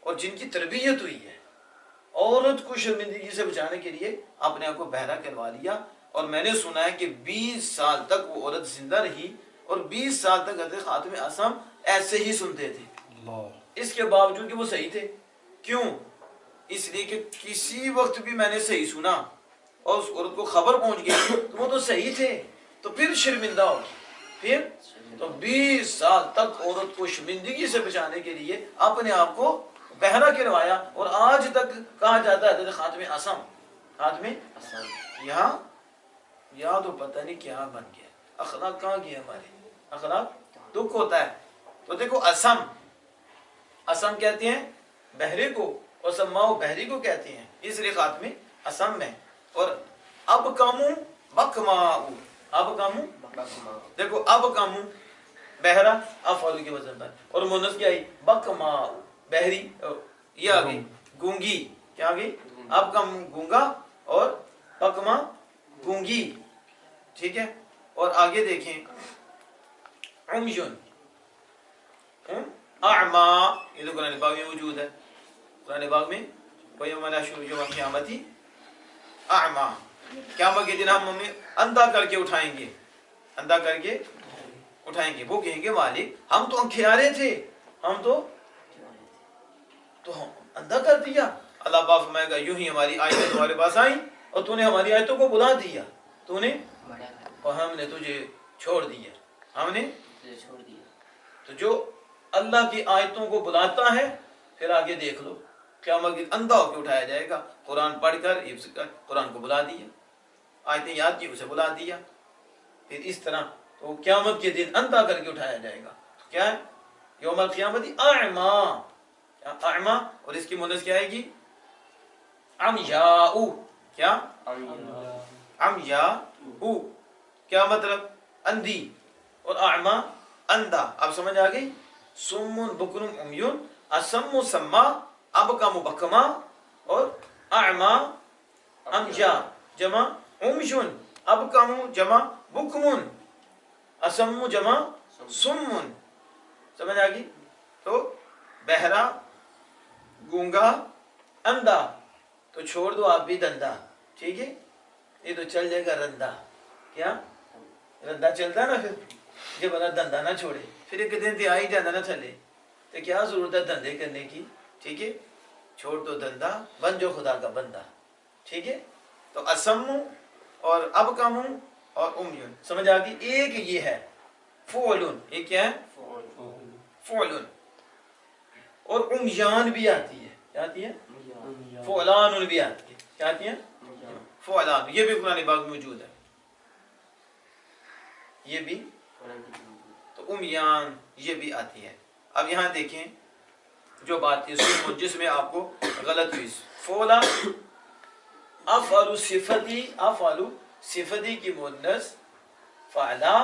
اور جن کی تربیت ہوئی ہے، عورت کو شرمندگی سے بچانے کے لیے اپنے آپ کو بہرا کروا لیا. اور میں نے سنا ہے کہ 20 سال تک وہ عورت زندہ رہی اور 20 سال تک حضرت خاتم اعصم ایسے ہی سنتے تھے. اس کے باوجود کہ وہ صحیح تھے. کیوں؟ اس لیے کہ کسی وقت بھی میں نے صحیح سنا اور اس عورت کو خبر پہنچ گئی تو وہ تو صحیح تھے، تو پھر شرمندہ ہو. پھر تو 20 سال تک عورت کو شرمندگی سے بچانے کے لیے اپنے آپ کو بہرا کروایا. اور آج تک کہا جاتا ہے حضرت خاتم اعصم، خاتم یہاں یا تو پتہ نہیں کیا بن گیا. اخلاق کہاں گیا ہمارے؟ اخلاق دکھ ہوتا ہے. تو دیکھو اسم کہتے ہیں بہرے کو، اور سماؤ بہری کو کہتے ہیں، اس لیے خاتم اسم میں. اور اب کامو بکماؤ، اب کامو دیکھو اب کامو بہرا افعال کے وزن پر، اور مونس کیا ہے بکماؤ بہری، یہ آگئی گونگی، کیا آگئی اب کم گونگا اور بکما گونگی. ٹھیک ہے. اور آگے دیکھیں عمیون اعما، یہ تو قرآن پاک میں موجود ہے. قرآن پاک میں وَيَوْمَ نَحْشُرُ يَوْمَ الْقِيَامَةِ اعما، قیامت کے دن ہم انہیں اندھا کر کے اٹھائیں گے، اندھا کر کے اٹھائیں گے. وہ کہیں گے مالک ہم تو انکھیارے تھے، ہم تو اندھا کر دیا. اللہ پاک فرمائے گا یوں ہی ہماری آیتیں تمہارے پاس آئیں اور تو نے ہماری آیتوں کو بلا دیا، تو نے اور ہم نے تجھے چھوڑ دیا، ہم نے چھوڑ دیا. تو جو اللہ کی آیتوں کو بلاتا ہے پھر آگے دیکھ لو قیامت کے اندھا ہو کے اٹھایا جائے گا. قرآن پڑھ کر حفظ کر قرآن کو بلا دیا، آیتیں یاد کی اسے بلا دیا، پھر اس طرح تو قیامت کے دن اندھا کر کے اٹھایا جائے گا. تو کیا ہے یوم القیامت اعما، اعما، اور اس کی مونس کیا آئے گی عمیاء. کیا عمیاء، کیا مطلب اندھی، اور اعما اندھا. اب سمجھ آ گئی. سم بکرم عمیون، اسم سما، ابکم بکما، اور اعما عمیاء جمع عمیون، ابکم جمع بکمن، اسم جمع سمن. سمجھ آ گئی. تو بہرا، گونگا، اندھا، تو چھوڑ دو آپ بھی دندہ. ٹھیک ہے. یہ تو چل جائے گا رندہ. کیا رندہ چلتا ہے نا، پھر یہ بنا دندہ نہ چھوڑے، پھر ایک دن تے آئی جانا نہ چلے تو کیا ضرورت ہے دندے کرنے کی. ٹھیک ہے. چھوڑ دو دندہ، بن جو خدا کا بندہ. ٹھیک ہے. تو اسم اور ابکم اور امیون سمجھ آ گئی. ایک یہ ہے فعلن، ایک کیا ہے فعلن. اور امیان بھی آتی ہے، کیا آتی ہے فعلان بھی آتی ہے. کیا آتی ہے فعلان. یہ بھی قرآن پاک میں موجود ہے، یہ بھی. تو امیان یہ بھی آتی ہے. اب یہاں دیکھیں جو بات ہے جس میں آپ کو غلط ہوئی. فولا افعل صفتی، افعل صفتی کی مؤنث فعلا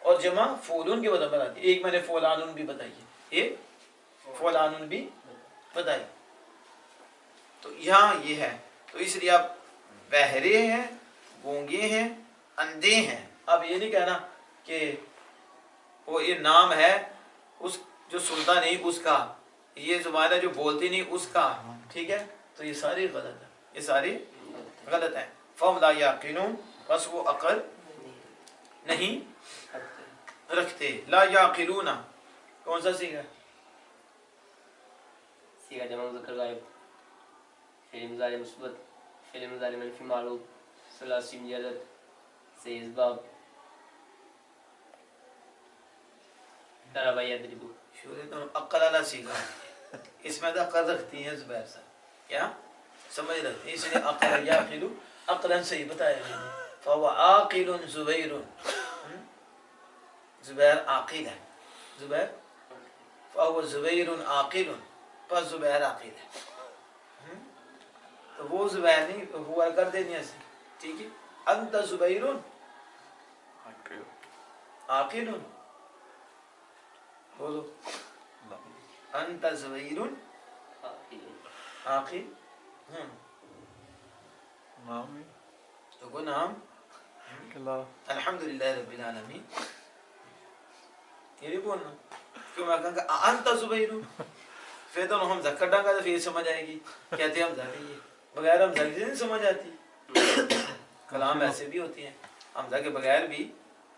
اور جمع فولون کے وزن پر آتی ہے. ایک میں نے فولانن بھی بتائی ہے، ایک فولانن بھی بتائی. تو یہاں یہ ہے. تو اس لیے آپ بہرے ہیں، گونگے ہیں، اندھے ہیں. اب یہ نہیں کہنا کہ وہ یہ نام ہے اس جو سنتا نہیں اس کا، یہ زبان ہے جو بولتی نہیں اس کا. ٹھیک ہے. تو یہ ساری غلط ہے، یہ ساری غلط ہے. فَهُمْ لَا يَعْقِلُونَ، بس وہ عقل نہیں رکھتے. لا یعقلون کون سا سیگا؟ سیگا جمع مذکر غائب، فعل مضارع مثبت، فعل مضارع منفی معروف، ثلاثی مجرد سے اسباب. ضرب یضرب، عقل والا سیگا، اس میں تو عقل رکھتی ہیں زبیر صاحب. کیا سمجھ رکھتی ہیں، اس لیے عقل یعقل عقلا صحیح بتایا میں نے. فهو عاقل زبیر، زبیر عاقل ہے. زبیر فهو زبیر عاقل، پس زبیر عاقل ہے. تو وہ زبیر نہیں ہوا کر دینی ایسے. ٹھیک ہے. انت زبیر عاقل، بولو انت زبیر عاقل. نام تو کو نام الحمدللہ رب العالمین. یہ نہیں بولنا کیوں میں کہوں گا انت زبیر، پھر تو حمزہ کٹا گا تو پھر سمجھ آئے گی. کہتے ہیں حمزہ کہ یہ بغیر حمزہ کی نہیں سمجھ آتی. کلام ایسے بھی ہوتے ہیں حمزہ کے بغیر بھی.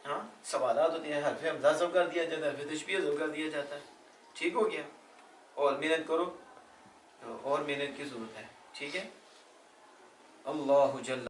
ہاں سوالات ہوتے ہیں, حرف حمزہ سب کر دیا جاتا ہے, حرف تشبیہ سب کر دیا جاتا ہے. ٹھیک ہو گیا. اور محنت کرو, اور محنت کی ضرورت ہے. ٹھیک ہے. اللہ جل